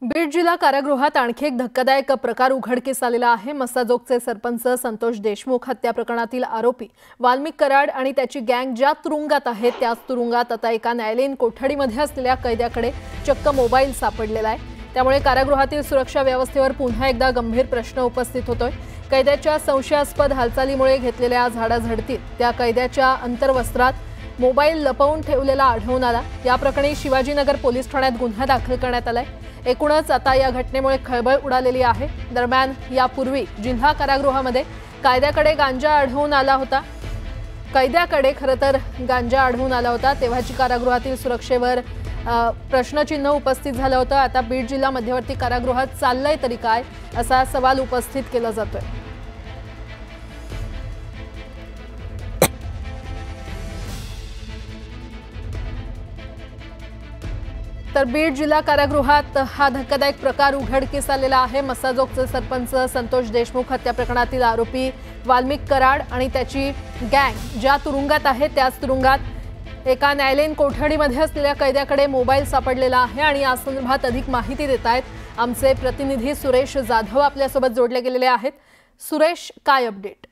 बीड जिल्हा कारागृहात आणखी एक धक्कादायक प्रकार उघडकीस आलेला आहे। मस्साजोगचे सरपंच संतोष देशमुख हत्या प्रकरणातील आरोपी वाल्मिक कराड आणि त्याची गँग ज्या तुरुंगात आहे त्याच तुरुंगात आता एका न्यायालयीन कोठडीमध्ये असलेल्या कैद्याकडे चक्क मोबाईल सापडलेला आहे। त्यामुळे कारागृहातील सुरक्षा व्यवस्थेवर पुन्हा एकदा गंभीर प्रश्न उपस्थित होतोय। कैद्याच्या संशयास्पद हालचालीमुळे घेतलेल्या झाडाझडतीत त्या कैद्याच्या अंतर्वस्त्रात मोबाईल लपवून ठेवलेला आढळून आला। या प्रकरणी शिवाजीनगर पोलीस ठाण्यात गुन्हा दाखल करण्यात आलाय। एकूणच आता या घटनेमुळे खळबळ उडालेली आहे। दरम्यान यापूर्वी जिल्हा कारागृहामध्ये कैद्याकडे गांजा आढळून आला होता। तेव्हाची कारागृहातील सुरक्षेवर प्रश्नचिन्ह उपस्थित झालं होतं। आता बीड जिल्हा मध्यवर्ती कारागृहात चाललंय तरी काय असा सवाल उपस्थित केला जातोय। तर बीड जिल्हा कारागृहात हा धक्कादायक प्रकार उघडकीस आलेला आहे। मस्साजोगचे सरपंच संतोष देशमुख हत्या प्रकरणातील आरोपी वाल्मिक कराड आणि त्याची गँग ज्या तुरुंगात आहे त्याच तुरुंगात एका न्यायालयीन कोठडीमध्ये असलेल्या कैद्याकडे मोबाईल सापडलेला आहे आणि या संदर्भात अधिक माहिती देत आहेत आमचे प्रतिनिधी सुरेश जाधव आपल्यासोबत जोडले गेलेले आहेत। सुरेश, काय अपडेट?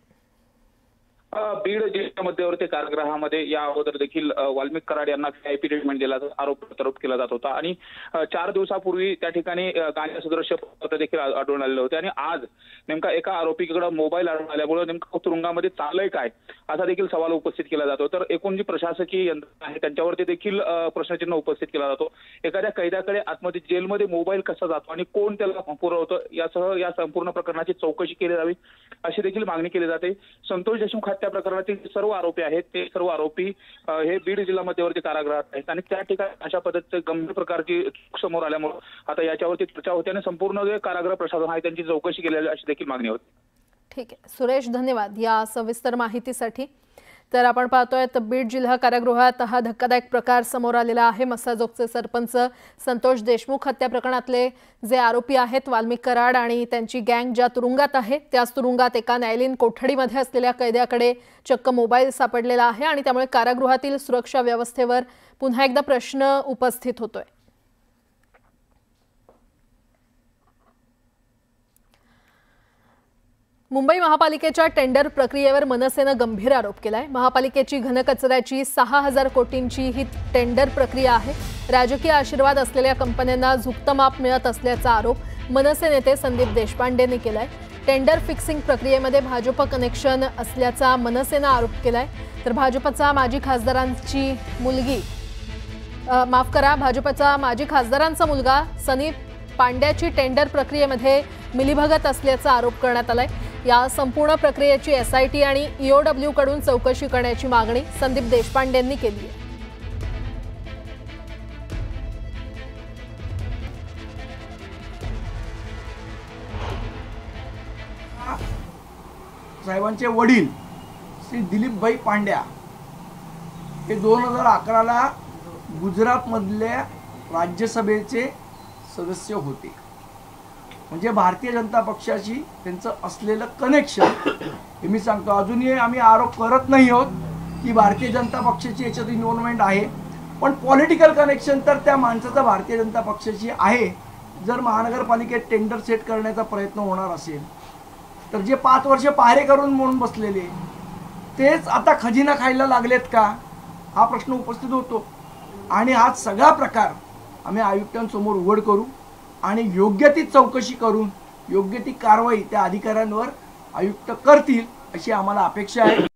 बीड जिल्हा मध्यवर्ती कारागृहामध्ये या अगोदर देखील वाल्मिक कराड यांना व्हीआयपी ट्रीटमेंट दिल्याचा आरोप केला जात होता आणि 4 दिवसापूर्वी त्या ठिकाणी गांजा सदृश्य पदार्थ देखील आढळून आलेले होते आणि आज नेमका एका आरोपीकडे मोबाईल आढळून आल्यामुळे नेमका तुरुंगामध्ये चाललंय काय असा देखील सवाल उपस्थित केला जातो। तर एकूण जी प्रशासकीय यंत्रणा आहे त्यांच्यावरती देखील प्रश्नचिन्ह उपस्थित केला जातो। एखाद्या कैद्याकडे आतमध्ये जेलमध्ये मोबाईल कसा जातो आणि कोण त्याला पुरवतो यासह या संपूर्ण प्रकरणाची चौकशी केली जावी अशी देखील मागणी केली जाते। संतोष देशमुख हत्या प्रकरणातील सर्व आरोपी आहेत ते सर्व आरोपी हे बीड जिल्हा मध्यवर्ती कारागृहात आहेत आणि त्या ठिकाणी अशा पद्धतीचे गंभीर प्रकारची समोर आल्यामुळे आता याच्यावरती चर्चा होते आणि संपूर्ण जे कारागृह प्रशासन आहे त्यांची चौकशी केली अशी देखील मागणी होती। ठीक आहे सुरेश, धन्यवाद या सविस्तर माहितीसाठी। तर आपण पाहतोय तर बीड जिल्हा कारागृहात हा धक्कादायक प्रकार समोर आलेला आहे। मस्साजोगचे सरपंच संतोष देशमुख हत्या प्रकरणातले जे आरोपी आहेत वाल्मिक कराड आणि त्यांची गँग ज्या तुरुंगात आहे त्याच तुरुंगात एका न्यायालयीन कोठडीमध्ये असलेल्या कैद्याकडे चक्क मोबाईल सापडलेला आहे आणि त्यामुळे कारागृहातील सुरक्षा व्यवस्थेवर पुन्हा एकदा प्रश्न उपस्थित होतोय। मुंबई महापालिकेच्या टेंडर प्रक्रियेवर मनसेनं गंभीर आरोप केलाय। महापालिकेची घनकचऱ्याची 6000 कोटींची ही टेंडर प्रक्रिया आहे। राजकीय आशीर्वाद असलेल्या कंपन्यांना झुकतं माप मिळत असल्याचा आरोप मनसे नेते संदीप देशपांडेंनी केलाय। टेंडर फिक्सिंग प्रक्रियेमध्ये भाजप कनेक्शन असल्याचा मनसेनं आरोप केलाय। तर भाजपचा माजी खासदारांचा मुलगा सनी पांड्याची टेंडर प्रक्रियेमध्ये मिलीभगत असल्याचा आरोप करण्यात आलाय। या संपूर्ण प्रक्रियेची एसआयटी आणि ईओडब्ल्यू कडून चौकशी करण्याची मागणी संदीप देशपांडेंनी केली आहे। साहेबांचे वडील श्री दिलीपभाई पांड्या हे 2011ला गुजरातमधल्या राज्यसभेचे सदस्य होते। म्हणजे भारतीय जनता पक्षाशी त्यांचं असलेलं कनेक्शन हे मी सांगतो। अजूनही आम्ही आरोप करत नाही आहोत की भारतीय जनता पक्षाची याच्यात इन्व्हॉल्वमेंट आहे, पण पॉलिटिकल कनेक्शन तर त्या माणसाचं भारतीय जनता पक्षाची आहे। जर महानगरपालिकेत टेंडर सेट करण्याचा प्रयत्न होणार असेल तर जे 5 वर्ष पाहरे करून म्हणून बसलेले तेच आता खजिना खायला लागलेत का हा प्रश्न उपस्थित होतो। आणि हा सगळा प्रकार आम्ही आयुक्तांसमोर उघड करू आणि योग्य ती चौकशी करून योग्य ती कारवाई त्या अधिकाऱ्यांवर आयुक्त करतील अशी आम्हाला अपेक्षा आहे।